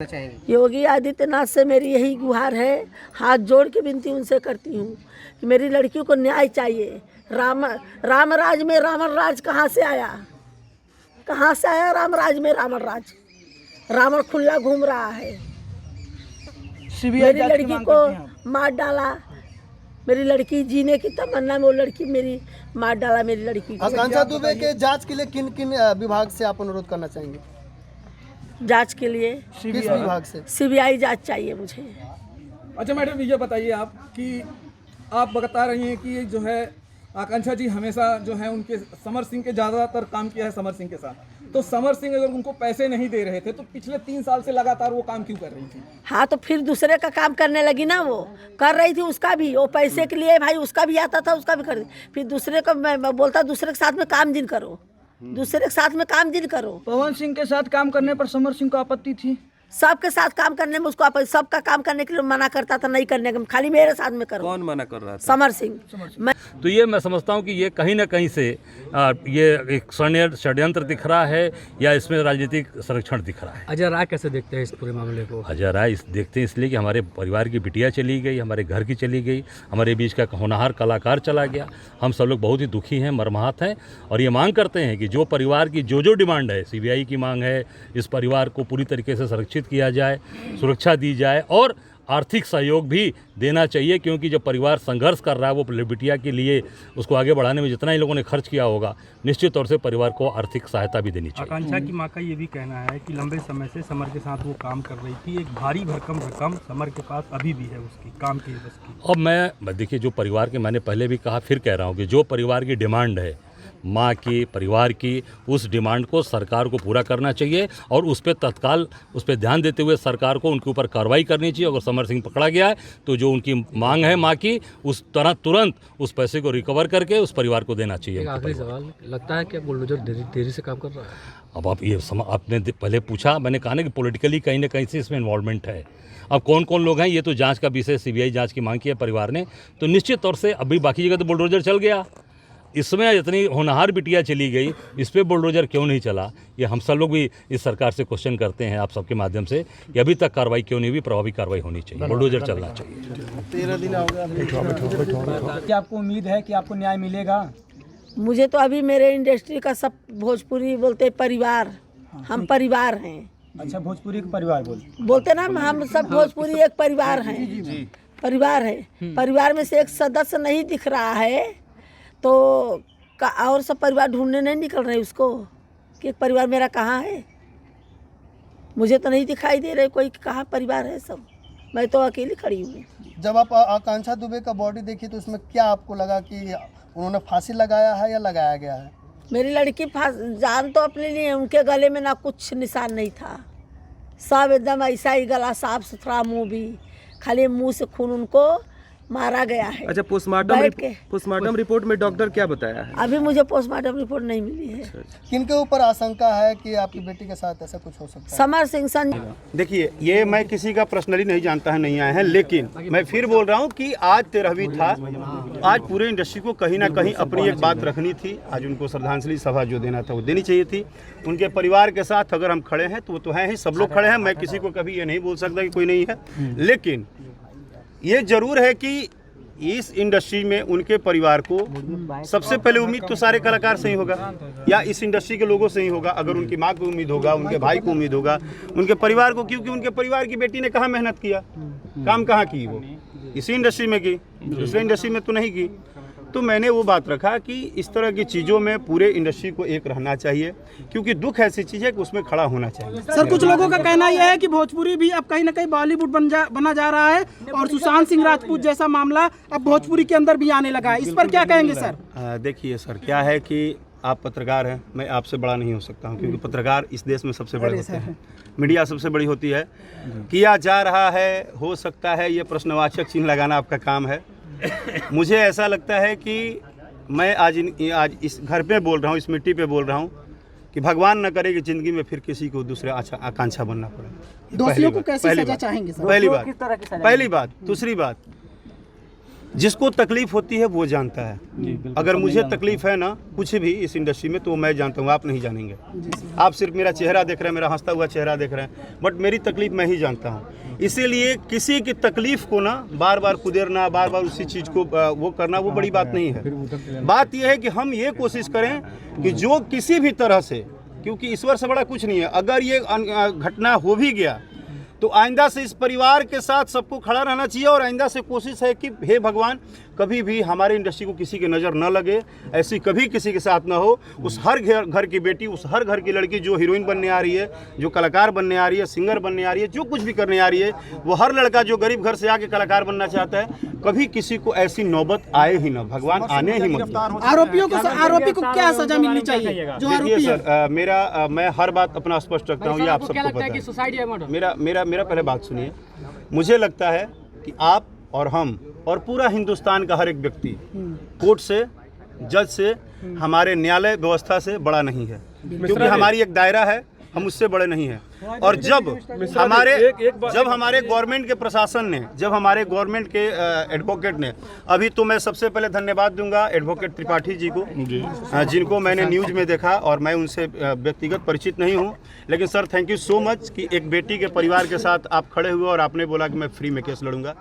चाहेंगे? योगी आदित्यनाथ से मेरी यही गुहार है, हाथ जोड़ के विनती उनसे करती हूँ कि मेरी लड़की को न्याय चाहिए। राम राज में रावण राज कहाँ से आया? कहाँ से आया राम राज में रावण राज? रावण खुला घूम रहा है। मेरी लड़की को मार डाला, मेरी लड़की जीने की तमन्ना में वो लड़की मेरी मार डाला। मेरी लड़की को आकांक्षा दुबे के जांच के लिए किन किन विभाग से आप अनुरोध करना चाहेंगे? जांच के लिए किस विभाग से? सीबीआई जांच चाहिए मुझे। अच्छा मैडम, ये बताइए आप कि आप बता रही हैं कि जो है आकांक्षा जी हमेशा जो है उनके समर सिंह के ज़्यादातर काम किया है समर सिंह के साथ, तो समर सिंह अगर उनको पैसे नहीं दे रहे थे तो पिछले 3 साल से लगातार वो काम क्यों कर रही थी? हाँ, तो फिर दूसरे का काम करने लगी ना, वो कर रही थी उसका भी, वो पैसे के लिए भाई उसका भी आता था, उसका भी कर। फिर दूसरे को मैं बोलता दूसरे के साथ में काम जिन करो, दूसरे के साथ में काम जिन करो। पवन सिंह के साथ काम करने पर समर सिंह को आपत्ति थी। सबके साथ काम करने में उसको सबका काम करने के लिए मना करता था, नहीं करने का, खाली मेरे साथ में करो। कौन मना कर रहा था? समर सिंह। तो ये मैं समझता हूँ कि ये कहीं ना कहीं से ये एक षड्यंत्र दिख रहा है या इसमें राजनीतिक संरक्षण दिख रहा है। अजय राय कैसे देखते हैं इस पूरे मामले को? अजय राय देखते हैं इसलिए कि हमारे परिवार की बिटिया चली गई, हमारे घर की चली गई, हमारे बीच का होनहार कलाकार चला गया। हम सब लोग बहुत ही दुखी हैं, मर्माहत हैं और ये मांग करते हैं कि जो परिवार की जो डिमांड है, सीबीआई की मांग है, इस परिवार को पूरी तरीके से संरक्षित किया जाए, सुरक्षा दी जाए और आर्थिक सहयोग भी देना चाहिए, क्योंकि जब परिवार संघर्ष कर रहा है वो बिटिया के लिए उसको आगे बढ़ाने में जितना ही लोगों ने खर्च किया होगा, निश्चित तौर से परिवार को आर्थिक सहायता भी देनी चाहिए। आकांक्षा की मां का ये भी कहना है कि लंबे समय से समर के साथ वो काम कर रही थी, एक भारी भरकम रकम समर के पास अभी भी है उसकी काम की बस की। अब मैं देखिए, जो परिवार के, मैंने पहले भी कहा फिर कह रहा हूँ कि जो परिवार की डिमांड है, माँ की, परिवार की, उस डिमांड को सरकार को पूरा करना चाहिए और उस पर तत्काल उस पर ध्यान देते हुए सरकार को उनके ऊपर कार्रवाई करनी चाहिए। अगर समर सिंह पकड़ा गया है तो जो उनकी मांग है माँ की, उस तरह तुरंत उस पैसे को रिकवर करके उस परिवार को देना चाहिए। आखिरी सवाल, लगता है कि बुलडोजर देरी से काम कर रहा है? अब आप ये आपने पहले पूछा, मैंने कहा ना कि पॉलिटिकली कहीं ना कहीं से इसमें इन्वॉल्वमेंट है। अब कौन कौन लोग हैं ये तो जांच का विषय, सीबीआई जांच की मांग की है परिवार ने, तो निश्चित तौर से अभी बाकी जगह तो बुलडोजर चल गया, इसमें इतनी होनहार बिटिया चली गई, इस पर बुलडोजर क्यों नहीं चला? ये हम सब लोग भी इस सरकार से क्वेश्चन करते हैं आप सबके माध्यम से कि अभी तक कार्रवाई क्यों नहीं हुई? प्रभावी कार्रवाई होनी चाहिए, बुलडोजर चलना चाहिए। 13 दिन हो गया। क्या आपको उम्मीद है कि आपको न्याय मिलेगा? मुझे तो अभी मेरे इंडस्ट्री का सब भोजपुरी बोलते परिवार, हम परिवार हैं। अच्छा, भोजपुरी का परिवार बोलते ना, हम सब भोजपुरी एक परिवार हैं, परिवार है। परिवार में से एक सदस्य नहीं दिख रहा है तो और सब परिवार ढूंढने नहीं निकल रहे उसको कि एक परिवार मेरा कहाँ है। मुझे तो नहीं दिखाई दे रहे कोई कहाँ परिवार है, सब मैं तो अकेली खड़ी हूँ। जब आप आकांक्षा दुबे का बॉडी देखी तो उसमें क्या आपको लगा कि उन्होंने फांसी लगाया है या लगाया गया है? मेरी लड़की जान तो अपने लिए, उनके गले में ना कुछ निशान नहीं था, सब एकदम ऐसा ही गला साफ सुथरा, मुँह भी, खाली मुँह से खून उनको मारा गया है। अच्छा, पोस्टमार्टम रिपोर्ट में डॉक्टर क्या बताया है? अभी मुझे पोस्टमार्टम रिपोर्ट नहीं मिली है। किनके ऊपर आशंका है कि आपकी बेटी के साथ ऐसा कुछ हो सकता है? समर सिंह। देखिए, ये मैं किसी का पर्सनली नहीं जानता है, नहीं आया है, लेकिन मैं फिर बोल रहा हूँ कि आज 13वीं था, आज पूरे इंडस्ट्री को कहीं ना कहीं अपनी एक बात रखनी थी। आज उनको श्रद्धांजलि सभा जो देना था वो देनी चाहिए थी। उनके परिवार के साथ अगर हम खड़े हैं तो वो तो हैं ही, सब लोग खड़े हैं, मैं किसी को कभी ये नहीं बोल सकता कि कोई नहीं है, लेकिन ये जरूर है कि इस इंडस्ट्री में उनके परिवार को सबसे पहले उम्मीद तो सारे कलाकार से ही होगा या इस इंडस्ट्री के लोगों से ही होगा। अगर उनकी माँ को उम्मीद होगा, उनके भाई को उम्मीद होगा, उनके परिवार को, क्योंकि उनके परिवार की बेटी ने कहाँ मेहनत किया, काम कहाँ की, वो इसी इंडस्ट्री में की, दूसरे इंडस्ट्री में तो नहीं की। तो मैंने वो बात रखा कि इस तरह की चीज़ों में पूरे इंडस्ट्री को एक रहना चाहिए, क्योंकि दुख ऐसी चीज़ है कि उसमें खड़ा होना चाहिए। सर, कुछ लोगों का कहना यह है कि भोजपुरी भी अब कहीं ना कहीं बॉलीवुड बना जा रहा है और सुशांत सिंह राजपूत जैसा मामला अब भोजपुरी के अंदर भी आने लगा है, इस पर क्या कहेंगे सर? देखिए सर, क्या है कि आप पत्रकार हैं, मैं आपसे बड़ा नहीं हो सकता हूं, क्योंकि पत्रकार इस देश में सबसे बड़े होते हैं, मीडिया सबसे बड़ी होती है। किया जा रहा है, हो सकता है, ये प्रश्नवाचक चिन्ह लगाना आपका काम है। मुझे ऐसा लगता है कि मैं आज इस घर पे बोल रहा हूँ, इस मिट्टी पे बोल रहा हूँ कि भगवान न करे कि ज़िंदगी में फिर किसी को दूसरे आकांक्षा बनना पड़े। दोषियों को कैसी सजा चाहेंगे सर? पहली बात। दूसरी बात, जिसको तकलीफ होती है वो जानता है। अगर मुझे तकलीफ है ना कुछ भी इस इंडस्ट्री में तो मैं जानता हूँ, आप नहीं जानेंगे। आप सिर्फ मेरा चेहरा देख रहे हैं, मेरा हंसता हुआ चेहरा देख रहे हैं, बट मेरी तकलीफ मैं ही जानता हूँ। इसीलिए किसी की तकलीफ को ना बार बार कुदेरना, बार बार उसी चीज़ को वो करना, वो बड़ी बात नहीं है। बात यह है कि हम ये कोशिश करें कि जो किसी भी तरह से, क्योंकि ईश्वर से बड़ा कुछ नहीं है, अगर ये घटना हो भी गया तो आइंदा से इस परिवार के साथ सबको खड़ा रहना चाहिए। और आइंदा से कोशिश है कि हे भगवान कभी भी हमारे इंडस्ट्री को किसी की नज़र न लगे, ऐसी कभी किसी के साथ न हो। उस हर घर की बेटी, उस हर घर की लड़की जो हीरोइन बनने आ रही है, जो कलाकार बनने आ रही है, सिंगर बनने आ रही है, जो कुछ भी करने आ रही है, वो हर लड़का जो गरीब घर से आके कलाकार बनना चाहता है, कभी किसी को ऐसी नौबत आए ही ना, भगवान आने ही मत। आरोपी को क्या सजा मिलनी चाहिए जो आरोपी देखिए है? सर, मैं हर बात अपना स्पष्ट रखता हूँ, ये आप सबको पता है। मेरा पहले बात सुनिए। मुझे लगता है कि आप और हम और पूरा हिंदुस्तान का हर एक व्यक्ति कोर्ट से, जज से, हमारे न्यायालय व्यवस्था से बड़ा नहीं है, क्योंकि हमारी एक दायरा है, हम उससे बड़े नहीं हैं। और जब हमारे गवर्नमेंट के प्रशासन ने, जब हमारे गवर्नमेंट के एडवोकेट ने, अभी तो मैं सबसे पहले धन्यवाद दूंगा एडवोकेट त्रिपाठी जी को, जिनको मैंने न्यूज़ में देखा और मैं उनसे व्यक्तिगत परिचित नहीं हूं, लेकिन sir thank you so much कि एक बेटी के परिवार के साथ आप खड़े हुए और आपने बोला कि मैं फ्री में केस लड़ूंगा।